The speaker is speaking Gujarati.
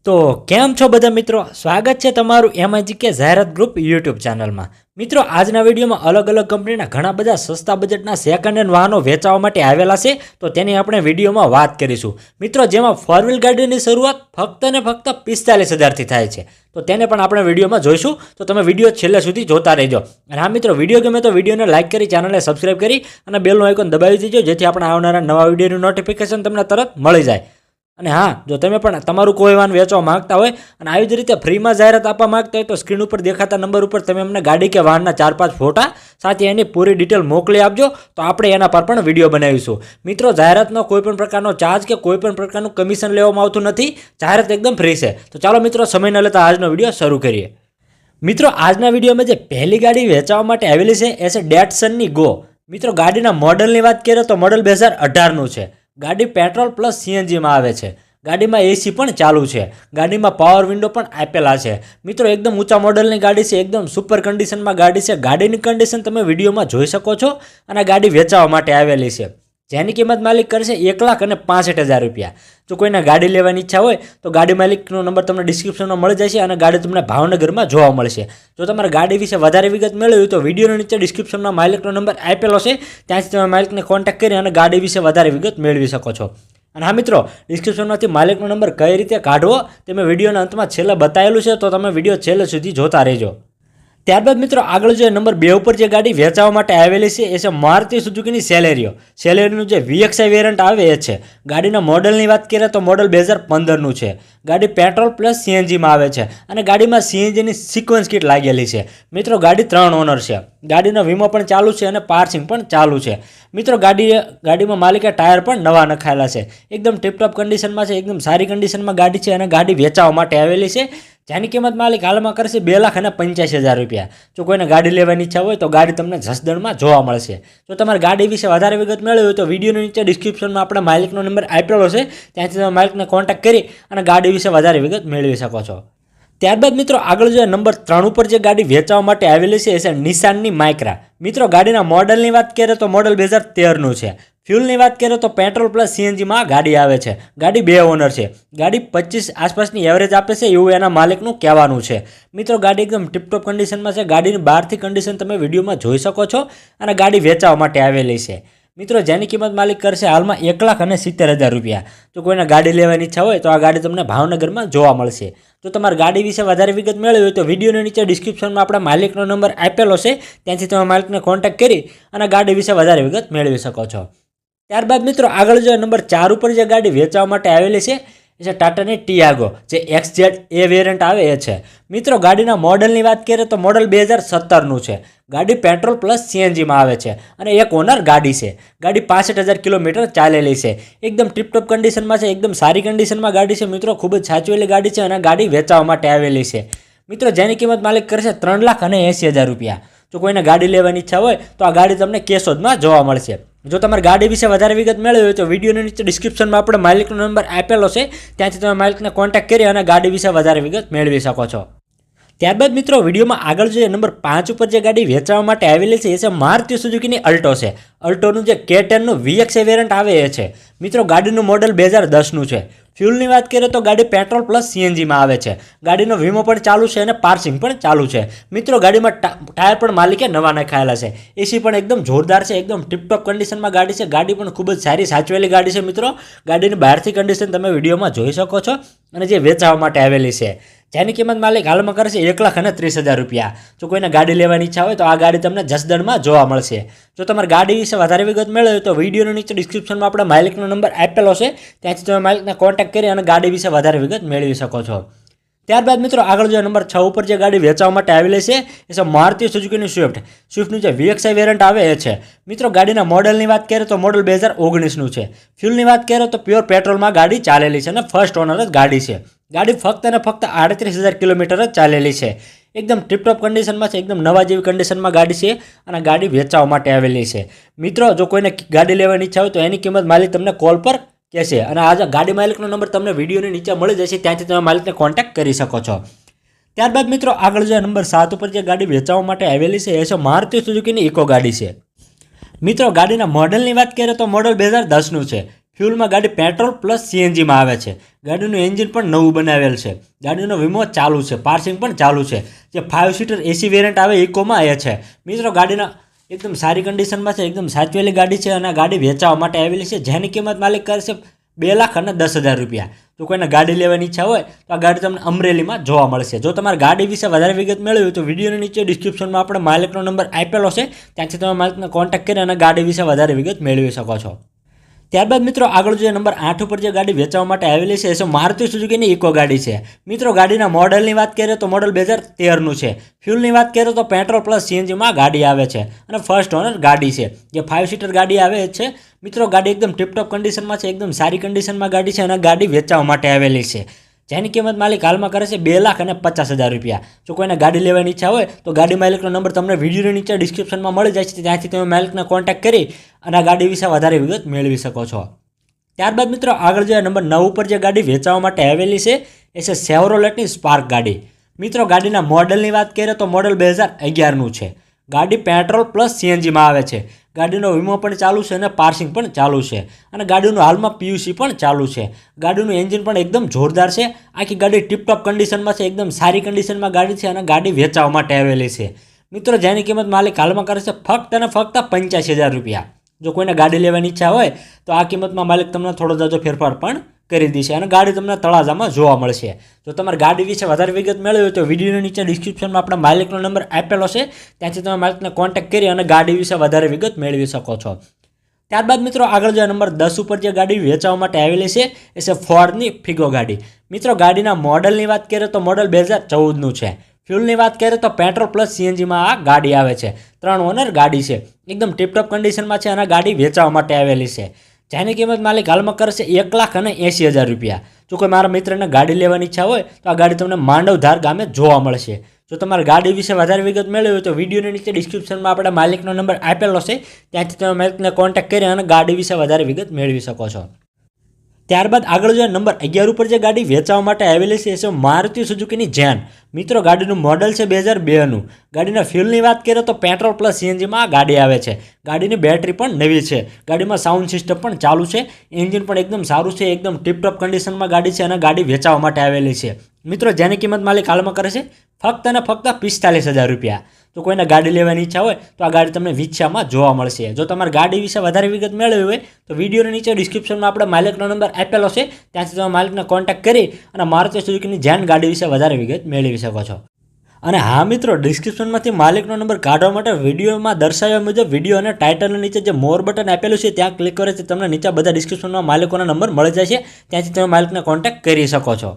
તો કેમ છો બધા મિત્રો, સ્વાગત છે તમારું એમઆઈજીકે જાહેરાત ગ્રુપ યુટ્યુબ ચેનલમાં। મિત્રો આજના વિડીયોમાં અલગ અલગ કંપનીના ઘણા બધા સસ્તા બજેટના સેકન્ડ હેન્ડ વાહનો વેચવા માટે આવેલા છે, તો તેની આપણે વિડીયોમાં વાત કરીશું। મિત્રો જેમાં 4 વ્હીલ ગાડીની શરૂઆત ફક્ત ને ફક્ત 45,000થી થાય છે, તો તેને પણ આપણે વિડીયોમાં જોઈશું, તો તમે વિડીયો છેલ્લે સુધી જોતા રહેજો। અને હા મિત્રો, વિડીયો ગમે તો વિડીયોને લાઇક કરી, ચેનલને સબસ્ક્રાઇબ કરી અને બેલનું આઇકોન દબાવી દેજો, જેથી આપણે આવનારા નવા વિડીયોનું નોટિફિકેશન તમને તરત મળી જાય। અને હા, જો તમે પણ તમારું કોઈ વાહન વેચવા માંગતા હોય અને આવી જ રીતે ફ્રીમાં જાહેરાત આપવા માંગતા હોય તો સ્ક્રીન ઉપર દેખાતા નંબર ઉપર તમે અમને ગાડી કે વાહનના 4-5 ફોટા સાથે એની પૂરી ડિટેલ મોકલી આપજો, તો આપણે એના પર પણ વિડીયો બનાવીશું। મિત્રો જાહેરાતનો કોઈ પણ પ્રકારનો ચાર્જ કે કોઈ પણ પ્રકારનું કમિશન લેવામાં આવતું નથી, જાહેરાત એકદમ ફ્રી છે। તો ચાલો મિત્રો, સમય ન લેતા આજનો વિડીયો શરૂ કરીએ। મિત્રો આજના વિડીયોમાં જે પહેલી ગાડી વેચવા માટે આવેલી છે એ છે ડેટસનની ગો। મિત્રો ગાડીના મોડલની વાત કરીએ તો મોડલ 2018નું છે। ગાડી પેટ્રોલ પ્લસ સીએનજીમાં આવે છે। ગાડીમાં એસી પણ ચાલુ છે। ગાડીમાં પાવર વિન્ડો પણ આપેલા છે। મિત્રો એકદમ ઊંચા મોડલની ગાડી છે, એકદમ સુપર કન્ડિશનમાં ગાડી છે। ગાડીની કન્ડિશન તમે વિડીયોમાં જોઈ શકો છો અને ગાડી વેચવા માટે આવેલી છે, જેની કિંમત માલિક કરશે 1,65,000 રૂપિયા। જો કોઈને ગાડી લેવાની ઈચ્છા હોય તો ગાડી માલિકનો નંબર તમને ડિસ્ક્રિપ્શનમાં મળી જશે અને ગાડી તમને ભાવનગરમાં જોવા મળશે। જો તમારે ગાડી વિશે વધારે વિગત મેળવવી હોય તો વિડીયોની નીચે ડિસ્ક્રિપ્શનમાં માલિકનો નંબર આપેલો છે, ત્યાંથી તમે માલિકને કોન્ટેક્ટ કરી અને ગાડી વિશે વધારે વિગત મેળવી શકો છો। અને હા મિત્રો, ડિસ્ક્રિપ્શનમાંથી માલિકનો નંબર કઈ રીતે કાઢવો તે મેં વિડીયોના અંતમાં છેલ્લે બતાવેલું છે, તો તમે વિડીયો છેલ્લે સુધી જોતા રહેજો। ત્યારબાદ મિત્રો આગળ જે નંબર 2 ઉપર જે ગાડી વેચવા માટે આવેલી છે એ છે મારુતિ સુઝુકીની સેલેરિયો। સેલેરિયોનું જે VXI વેરિયન્ટ આવે એ છે। ગાડીના મોડલની વાત કરીએ તો મોડલ 2015નું છે। ગાડી પેટ્રોલ પ્લસ સીએનજીમાં આવે છે અને ગાડીમાં સીએનજીની સિક્વન્સ કિટ લાગેલી છે। મિત્રો ગાડી 3 ઓનર છે। ગાડીનો વીમો પણ ચાલુ છે અને પાર્સિંગ પણ ચાલુ છે। મિત્રો ગાડીમાં માલિકે ટાયર પણ નવા નખાયેલા છે, એકદમ ટીપટોપ કન્ડિશનમાં છે, એકદમ સારી કન્ડિશનમાં ગાડી છે અને ગાડી વેચવા માટે આવેલી છે, જેની કિંમત માલિક હાલમાં કરશે 2,85,000 રૂપિયા। જો કોઈને ગાડી લેવાની ઈચ્છા હોય તો ગાડી તમને જસદણમાં જોવા મળશે। જો તમારે ગાડી વિશે વધારે વિગત મેળવી હોય તો વિડીયોની નીચે ડિસ્ક્રિપ્શનમાં આપણે માલિકનો નંબર આપેલો છે, ત્યાંથી તમે માલિકને કોન્ટેક્ટ કરી અને ગાડી વિશે વધારે વિગત મેળવી શકો છો। ત્યારબાદ મિત્રો આગળ જે નંબર 3 ઉપર જે ગાડી વેચવા માટે આવેલી છે એ છે નિસાનની માઇક્રા। મિત્રો ગાડીના મોડલની વાત કરીએ તો મોડલ 2013નું છે। ફ્યુલની વાત કરીએ તો પેટ્રોલ પ્લસ સીએનજીમાં ગાડી આવે છે। ગાડી 2 ઓનર છે। ગાડી 25 આસપાસની એવરેજ આપે છે એવું એના માલિકનું કહેવાનું છે। મિત્રો ગાડી એકદમ ટીપટોપ કન્ડિશનમાં છે। ગાડીની બહારથી કન્ડિશન તમે વિડીયોમાં જોઈ શકો છો અને ગાડી વેચવા માટે આવેલી છે। મિત્રો જેની કિંમત માલિક કરશે હાલમાં 1,70,000 રૂપિયા। જો કોઈને ગાડી લેવાની ઈચ્છા હોય તો આ ગાડી તમને ભાવનગરમાં જોવા મળશે। જો તમારે ગાડી વિશે વધારે વિગત મેળવી હોય તો વિડીયોની નીચે ડિસ્ક્રિપ્શનમાં આપણે માલિકનો નંબર આપેલો છે, ત્યાંથી તમે માલિકને કોન્ટેક્ટ કરી અને ગાડી વિશે વધારે વિગત મેળવી શકો છો। ત્યારબાદ મિત્રો આગળ જે નંબર 4 ઉપર જે ગાડી વેચવા માટે આવેલી છે એ છે ટાટાની ટિયાગો, જે XZ એ વેરિયન્ટ આવે એ છે। મિત્રો ગાડીના મોડલની વાત કરીએ તો મોડલ 2017નું છે। ગાડી પેટ્રોલ પ્લસ સીએનજીમાં આવે છે અને 1 ઓનર ગાડી છે। ગાડી 65,000 કિલોમીટર ચાલેલી છે, એકદમ ટીપટોપ કન્ડિશનમાં છે, એકદમ સારી કન્ડિશનમાં ગાડી છે। મિત્રો ખૂબ જ સાચવેલી ગાડી છે અને ગાડી વેચવા માટે આવેલી છે। મિત્રો જેની કિંમત માલિક કરશે 3,80,000 રૂપિયા। જો કોઈને ગાડી લેવાની ઈચ્છા હોય તો આ ગાડી તમને કેશોદમાં જોવા મળશે। જો તમારે ગાડી વિશે વધારે વિગત મેળવી હોય તો વિડીયોની નીચે ડિસ્ક્રિપ્શનમાં આપણે માલિકનો નંબર આપેલો છે, ત્યાંથી તમે માલિકને કોન્ટેક્ટ કરી અને ગાડી વિશે વધારે વિગત મેળવી શકો છો। ત્યારબાદ મિત્રો વિડીયોમાં આગળ જે નંબર 5 ઉપર જે ગાડી વેચવા માટે આવેલી છે એ છે મારુતિ સુઝુકીની અલ્ટો છે। અલ્ટોનું જે K10નું VXI વેરિયન્ટ આવે એ છે। મિત્રો ગાડીનું મોડલ 2010નું છે। ફ્યુલની વાત કરીએ તો ગાડી પેટ્રોલ પ્લસ સીએનજીમાં આવે છે। ગાડીનો વીમો પણ ચાલુ છે અને પાર્સિંગ પણ ચાલુ છે। મિત્રો ગાડીમાં ટાયર પણ માલિકે નવા નખાયેલા છે। એસી પણ એકદમ જોરદાર છે, એકદમ ટીપટોપ કન્ડિશનમાં ગાડી છે। ગાડી પણ ખૂબ જ સારી સાચવેલી ગાડી છે। મિત્રો ગાડીની બહારથી કન્ડિશન તમે વિડીયોમાં જોઈ શકો છો અને જે વેચવા માટે આવેલી છે, જેની કિંમત માલિક હાલમાં કરશે 1,30,000 રૂપિયા। જો કોઈને ગાડી લેવાની ઈચ્છા હોય તો આ ગાડી તમને જસદણમાં જોવા મળશે। જો તમારે ગાડી વિશે વધારે વિગત મેળવે તો વિડીયોની નીચે ડિસ્ક્રિપ્શનમાં આપણે માલિકનો નંબર આપેલો છે, ત્યાંથી તમે માલિકને કોન્ટેક્ટ કરી અને ગાડી વિશે વધારે વિગત મેળવી શકો છો। ત્યારબાદ મિત્રો આગળ જે નંબર 6 ઉપર જે ગાડી વેચવા માટે આવેલી છે એ છે મારુતિ સુઝુકીની સ્વિફ્ટ। સ્વિફ્ટનું જે VXI વેરિયન્ટ આવે એ છે। મિત્રો ગાડીના મોડલની વાત કરીએ તો મોડલ 2019નું છે। ફ્યુલની વાત કરીએ તો પ્યોર પેટ્રોલમાં ગાડી ચાલેલી છે અને ફર્સ્ટ ઓનર જ ગાડી છે। ગાડી ફક્ત અને ફક્ત 38,000 કિલોમીટર જ ચાલેલી છે। એકદમ ટીપટોપ કન્ડિશનમાં છે, એકદમ નવા જેવી કન્ડિશનમાં ગાડી છે અને ગાડી વેચવા માટે આવેલી છે। મિત્રો જો કોઈને ગાડી લેવાની ઈચ્છા હોય તો એની કિંમત માલિક તમને કોલ પર કહેશે અને આ ગાડી માલિકનો નંબર તમને વિડીયોની નીચે મળી જશે, ત્યાંથી તમે માલિકને કોન્ટેક્ટ કરી શકો છો। ત્યારબાદ મિત્રો આગળ જે નંબર 7 ઉપર જે ગાડી વેચવા માટે આવેલી છે એ છે મારુતિ સુઝુકીની ઇકો ગાડી છે। મિત્રો ગાડીના મોડલની વાત કરીએ તો મોડલ 2010નું છે। ફ્યુલમાં ગાડી પેટ્રોલ પ્લસ સીએનજીમાં આવે છે. ગાડીનું એન્જિન પણ નવું બનાવેલ છે. ગાડીનો વીમો ચાલુ છે. પાર્સિંગ પણ ચાલુ છે. જે 5 સીટર એસી વેરિયન્ટ આવે ઇકોમાં એ છે. મિત્રો ગાડીના એકદમ સારી કન્ડિશનમાં છે. એકદમ સાચવેલી ગાડી છે અને ગાડી વેચાવા માટે આવેલી છે, જેની કિંમત માલિક કરશે 2,10,000 રૂપિયા. જો કોઈને ગાડી લેવાની ઈચ્છા હોય તો આ ગાડી તમને અમરેલીમાં જોવા મળશે. જો તમારે ગાડી વિશે વધારે વિગત મેળવી હોય તો વિડીયોની નીચે ડિસ્ક્રિપ્શનમાં આપણે માલિકનો નંબર આપેલો છે, ત્યાંથી તમે માલિકને કોન્ટેક્ટ કરી અને ગાડી વિશે વધારે વિગત મેળવી શકો છો. ત્યારબાદ મિત્રો આગળ જે નંબર 8 ઉપર જે ગાડી વેચવા માટે આવેલી છે એ મારુતિ સુઝુકીની ઇકો ગાડી છે. મિત્રો ગાડીના મોડલની વાત કરીએ તો મોડલ 2013નું છે. ફ્યુલની વાત કરીએ તો પેટ્રોલ પ્લસ સીએનજીમાં ગાડી આવે છે અને ફર્સ્ટ ઓનર ગાડી છે. જે 5 સીટર ગાડી આવે છે. મિત્રો ગાડી એકદમ ટીપટોપ કન્ડિશનમાં છે. એકદમ સારી કન્ડિશનમાં ગાડી છે અને ગાડી વેચવા માટે આવેલી છે, જેની કિંમત માલિક હાલમાં કરે છે 2,50,000 રૂપિયા. જો કોઈને ગાડી લેવાની ઈચ્છા હોય તો ગાડી માલિકનો નંબર તમને વિડીયોની નીચે ડિસ્ક્રિપ્શનમાં મળી જાય છે, ત્યાંથી તમે માલિકને કોન્ટેક્ટ કરી અને આ ગાડી વિશે વધારે વિગત મેળવી શકો છો. ત્યારબાદ મિત્રો આગળ જે નંબર 9 ઉપર જે ગાડી વેચવા માટે આવેલી છે એ છે સેવરોલેટની સ્પાર્ક ગાડી. મિત્રો ગાડીના મોડલની વાત કરીએ તો મોડલ 2011નું છે. ગાડી પેટ્રોલ પ્લસ સીએનજીમાં આવે છે. ગાડીનો વીમો પણ ચાલુ છે અને પાર્સિંગ પણ ચાલુ છે અને ગાડીનું હાલમાં પીયુસી પણ ચાલુ છે. ગાડીનું એન્જિન પણ એકદમ જોરદાર છે. આખી ગાડી ટીપટોપ કન્ડિશનમાં છે. એકદમ સારી કન્ડિશનમાં ગાડી છે અને ગાડી વેચવા માટે આવેલી છે. મિત્રો જેની કિંમત માલિક હાલમાં કરે છે ફક્ત અને ફક્ત 85,000 રૂપિયા. જો કોઈને ગાડી લેવાની ઈચ્છા હોય તો આ કિંમતમાં માલિક તમને થોડો જાજો ફેરફાર પણ કરી દેશે અને ગાડી તમને તળાજામાં જોવા મળશે. જો તમારે ગાડી વિશે વધારે વિગત મેળવી હોય તો વિડીયોની નીચે ડિસ્ક્રિપ્શનમાં આપણા માલિકનો નંબર આપેલો છે, ત્યાંથી તમે માલિકને કોન્ટેક્ટ કરી અને ગાડી વિશે વધારે વિગત મેળવી શકો છો. ત્યારબાદ મિત્રો આગળ જે નંબર 10 ઉપર જે ગાડી વેચવા માટે આવેલી છે એ છે ફોર્ડની ફિગો ગાડી. મિત્રો ગાડીના મોડલની વાત કરીએ તો મોડલ 2014નું છે. ફ્યુલની વાત કરીએ તો પેટ્રોલ પ્લસ સીએનજીમાં આ ગાડી આવે છે. 3 ઓનર ગાડી છે. એકદમ ટીપટોપ કન્ડિશનમાં છે અને ગાડી વેચવા માટે આવેલી છે, જેની કિંમત માલિક હાલમાં કરશે 1,80,000 રૂપિયા. જો કોઈ મારા મિત્રને ગાડી લેવાની ઈચ્છા હોય તો આ ગાડી તમને માંડવધાર ગામે જોવા મળશે. જો તમારે ગાડી વિશે વધારે વિગત મેળવી હોય તો વિડીયોની નીચે ડિસ્ક્રિપ્શનમાં આપણે માલિકનો નંબર આપેલો છે, ત્યાંથી તમે માલિકને કોન્ટેક્ટ કરી અને ગાડી વિશે વધારે વિગત મેળવી શકો છો. ત્યારબાદ આગળ જે નંબર 11 ઉપર જે ગાડી વેચવા માટે આવેલી છે એ છે મારુતિ સુઝુકીની જેન. મિત્રો ગાડીનું મોડલ છે 2002નું. ગાડીના ફ્યુલની વાત કરીએ તો પેટ્રોલ પ્લસ સીએનજીમાં ગાડી આવે છે. ગાડીની બેટરી પણ નવી છે. ગાડીમાં સાઉન્ડ સિસ્ટમ પણ ચાલુ છે. એન્જિન પણ એકદમ સારું છે. એકદમ ટીપટોપ કન્ડિશનમાં ગાડી છે અને ગાડી વેચવા માટે આવેલી છે. મિત્રો જેની કિંમત માલિક હાલમાં કરે છે ફક્ત અને ફક્ત 45,000 રૂપિયા. જો કોઈને ગાડી લેવાની ઈચ્છા હોય તો આ ગાડી તમને વિછામાં જોવા મળશે. જો તમારે ગાડી વિશે વધારે વિગત મેળવી હોય તો વિડીયોની નીચે ડિસ્ક્રિપ્શનમાં આપણે માલિકનો નંબર આપેલો છે, ત્યાંથી તમે માલિકને કોન્ટેક્ટ કરી અને મારુતિ સુઝુકીની જેન ગાડી વિશે વધારે વિગત મેળવી શકો છો. અને હા મિત્રો, ડિસ્ક્રિપ્શનમાંથી માલિકનો નંબર કાઢવા માટે વિડીયોમાં દર્શાવ્યા મુજબ વિડીયો અને ટાઇટલની નીચે જે મોર બટન આપેલું છે ત્યાં ક્લિક કરે છે. તમને નીચે બધા ડિસ્ક્રિપ્શનમાં માલિકોના નંબર મળી જાય છે, ત્યાંથી તમે માલિકને કોન્ટેક્ટ કરી શકો છો.